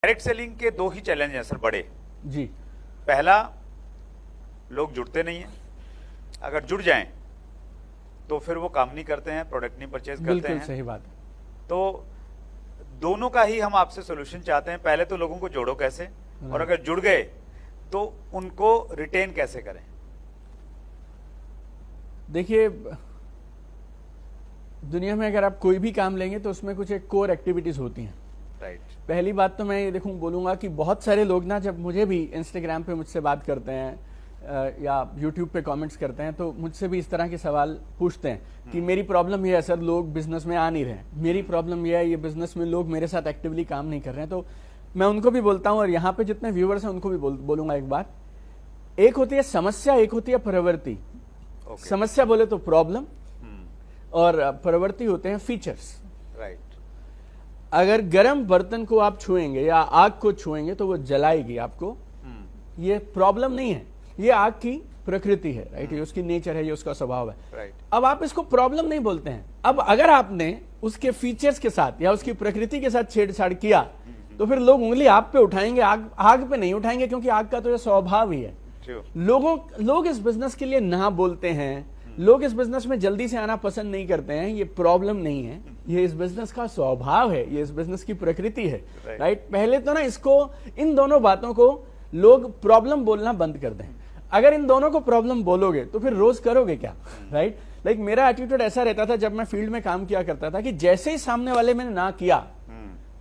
Direct selling के दो ही challenge हैं सर बड़े जी। पहला, लोग जुड़ते नहीं हैं, अगर जुड़ जाएं तो फिर वो काम नहीं करते हैं, प्रोडक्ट नहीं परचेज करते हैं। बिल्कुल सही बात है। तो दोनों का ही हम आपसे सोल्यूशन चाहते हैं। पहले तो लोगों को जोड़ो कैसे, और अगर जुड़ गए तो उनको रिटेन कैसे करें। देखिए, दुनिया में अगर आप कोई भी काम लेंगे तो उसमें कुछ एक कोर एक्टिविटीज होती हैं। राइट। पहली बात तो मैं ये बोलूंगा कि बहुत सारे लोग ना, जब मुझे भी इंस्टाग्राम पे मुझसे बात करते हैं या यूट्यूब पे कमेंट्स करते हैं, तो मुझसे भी इस तरह के सवाल पूछते हैं कि मेरी प्रॉब्लम ये है सर, लोग बिजनेस में आ नहीं रहे, मेरी प्रॉब्लम ये है ये बिजनेस में लोग मेरे साथ एक्टिवली काम नहीं कर रहे हैं। तो मैं उनको भी बोलता हूं, और यहाँ पे जितने व्यूअर्स हैं उनको भी बोलूंगा एक बात, एक होती है समस्या, एक होती है प्रवृत्ति। समस्या बोले तो प्रॉब्लम, और प्रवृत्ति होते हैं फीचर्स। राइट। अगर गर्म बर्तन को आप छुएंगे या आग को छुएंगे तो वो जलाएगी आपको, ये प्रॉब्लम नहीं है, ये आग की प्रकृति है। राइट। ये उसकी नेचर है, ये उसका स्वभाव है। राइट। अब आप इसको प्रॉब्लम नहीं बोलते हैं। अब अगर आपने उसके फीचर्स के साथ या उसकी प्रकृति के साथ छेड़छाड़ किया तो फिर लोग उंगली आप पे उठाएंगे, आग पे नहीं उठाएंगे, क्योंकि आग का तो ये स्वभाव ही है। लोग इस बिजनेस के लिए ना बोलते हैं, लोग इस बिजनेस में जल्दी से आना पसंद नहीं करते हैं। ये प्रॉब्लम नहीं है, ये इस बिजनेस का स्वभाव है, ये इस बिजनेस की प्रकृति है। राइट। पहले तो ना इसको, इन दोनों बातों को लोग प्रॉब्लम बोलना बंद कर दें। अगर इन दोनों को प्रॉब्लम बोलोगे तो फिर रोज करोगे क्या। राइट। लाइक मेरा एटीट्यूड ऐसा रहता था जब मैं फील्ड में काम किया करता था कि जैसे ही सामने वाले मैंने ना किया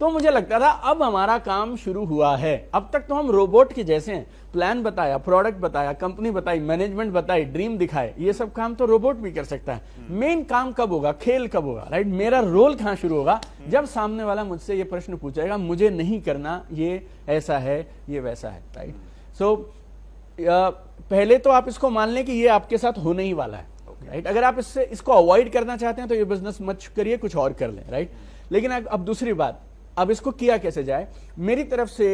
तो मुझे लगता था अब हमारा काम शुरू हुआ है। अब तक तो हम रोबोट के जैसे हैं, प्लान बताया, प्रोडक्ट बताया, कंपनी बताई, मैनेजमेंट बताई, ड्रीम दिखाए, ये सब काम तो रोबोट भी कर सकता है। मेन काम कब होगा, खेल कब होगा। राइट। मेरा रोल कहां शुरू होगा, जब सामने वाला मुझसे ये प्रश्न पूछेगा, मुझे नहीं करना, ये ऐसा है, ये वैसा है। राइट। सो पहले तो आप इसको मान लें कि ये आपके साथ होने ही वाला है। राइट। अगर आप इसको अवॉइड करना चाहते हैं तो ये बिजनेस मत करिए, कुछ और कर लें। राइट। लेकिन अब दूसरी बात, अब इसको किया कैसे जाए। मेरी तरफ से,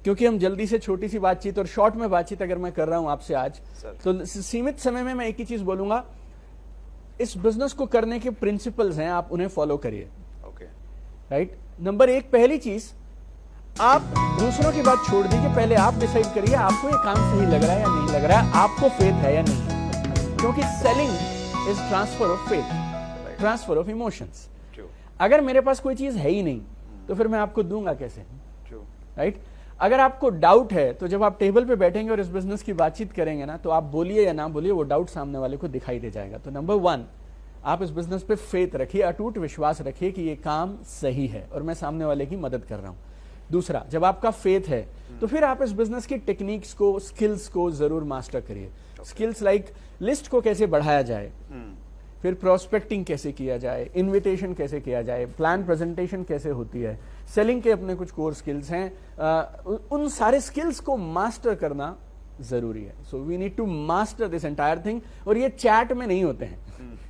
क्योंकि हम जल्दी से छोटी सी बातचीत और शॉर्ट में बातचीत अगर मैं कर रहा हूं आपसे आज, तो सीमित समय में मैं एक ही चीज बोलूंगा, इस बिजनेस को करने के प्रिंसिपल्स हैं, आप उन्हें फॉलो करिए। राइट। नंबर एक, पहली चीज, आप दूसरों की बात छोड़ दीजिए, पहले आप डिसाइड करिए आपको ये काम सही लग रहा है या नहीं लग रहा है, आपको फेथ है या नहीं। क्योंकि selling is transfer of faith, transfer of emotions. अगर मेरे पास कोई चीज है ही नहीं तो फिर मैं आपको दूंगा कैसे। राइट। अगर आपको डाउट है तो जब आप टेबल पे बैठेंगे और इस बिजनेस की बातचीत करेंगे ना, तो आप बोलिए या ना बोलिए, वो डाउट सामने वाले को दिखाई दे जाएगा। तो नंबर 1, आप इस बिजनेस पे फेथ रखिए, अटूट विश्वास रखिए कि ये काम सही है और मैं सामने वाले की मदद कर रहा हूं। दूसरा, जब आपका फेथ है तो फिर आप इस बिजनेस की टेक्निक्स को, स्किल्स को जरूर मास्टर करिए। स्किल्स लाइक लिस्ट को कैसे बढ़ाया जाए, फिर प्रोस्पेक्टिंग कैसे किया जाए, इनविटेशन कैसे किया जाए, प्लान प्रेजेंटेशन कैसे होती है, सेलिंग के अपने कुछ कोर स्किल्स हैं, उन सारे स्किल्स को मास्टर करना जरूरी है। So we need to master this entire thing. और ये चैट में नहीं होते हैं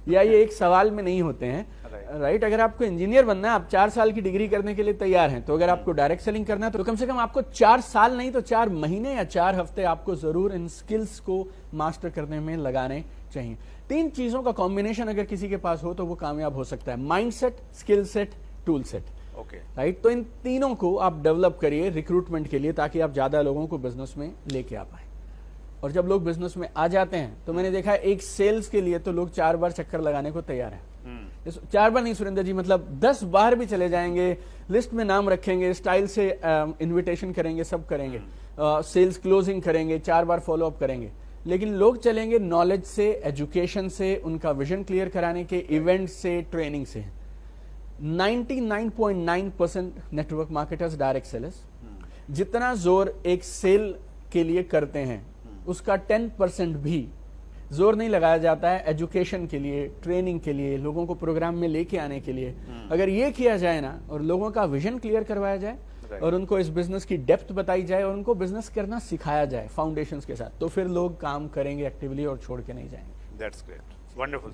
या ये एक सवाल में नहीं होते हैं। राइट। अगर आपको इंजीनियर बनना है, आप 4 साल की डिग्री करने के लिए तैयार हैं, तो अगर आपको डायरेक्ट सेलिंग करना है तो कम से कम आपको 4 साल नहीं तो 4 महीने या 4 हफ्ते आपको जरूर इन स्किल्स को मास्टर करने में लगाने चाहिए। 3 चीजों का कॉम्बिनेशन अगर किसी के पास हो तो वो कामयाब हो सकता है, mindset, skill set, tool set. Right. तो इन तीनों को आप डेवलप करिए रिक्रूटमेंट के लिए, ताकि आप ज्यादा लोगों को बिजनेस में लेके आ पाए। और जब लोग बिजनेस में आ जाते हैं तो मैंने देखा है, एक सेल्स के लिए तो लोग 4 बार चक्कर लगाने को तैयार है। 4 बार नहीं सुरेंद्र जी, मतलब 10 बार भी चले जाएंगे, लिस्ट में नाम रखेंगे, स्टाइल से इनविटेशन करेंगे, सब करेंगे, सेल्स क्लोजिंग करेंगे, 4 बार फॉलो अप करेंगे। लेकिन लोग चलेंगे नॉलेज से, एजुकेशन से, उनका विजन क्लियर कराने के, इवेंट से, ट्रेनिंग से। 99.9% नेटवर्क मार्केटर्स डायरेक्ट सेलर्स जितना जोर एक सेल के लिए करते हैं, उसका 10% भी जोर नहीं लगाया जाता है एजुकेशन के लिए, ट्रेनिंग के लिए, लोगों को प्रोग्राम में लेके आने के लिए। अगर ये किया जाए ना, और लोगों का विजन क्लियर करवाया जाए, और उनको इस बिजनेस की डेप्थ बताई जाए, और उनको बिजनेस करना सिखाया जाए फाउंडेशंस के साथ, तो फिर लोग काम करेंगे एक्टिवली और छोड़ के नहीं जाएंगे। That's great, wonderful.